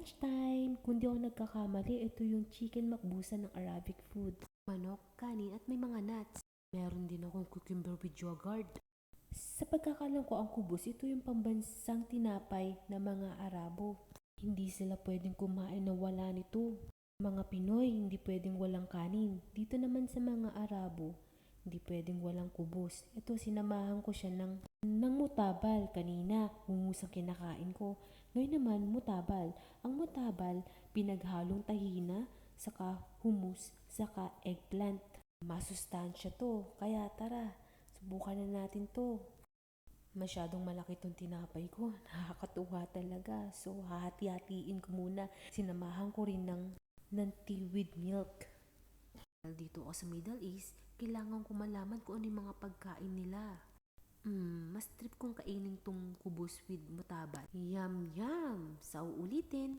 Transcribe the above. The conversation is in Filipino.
lunchtime. Kung di ako nagkakamali, ito yung chicken makbusa ng Arabic food. Manok, kanin at may mga nuts. Meron din akong cucumber with yogurt. Sa pagkakalam ko, ang kubos, ito yung pambansang tinapay ng mga Arabo. Hindi sila pwedeng kumain na wala nito. Mga Pinoy, hindi pwedeng walang kanin. Dito naman sa mga Arabo, hindi pwedeng walang kubos. Ito, sinamahan ko siya ng mutabal. Kanina, humus ang kinakain ko. Ngayon naman, mutabal. Ang mutabal, pinaghalong tahina, saka humus, saka eggplant. Masustansya to. Kaya tara, subukan na natin to. Masyadong malaki tong tinapay ko. Nakakatuwa talaga. So, hahati-hatiin ko muna. Sinamahan ko rin ng tea with milk. Dito ako sa Middle East, kailangan ko malaman kung ano yung mga pagkain nila. Mas trip kong kainin tong kubos with mutabal. Yum yum! Sa uulitin.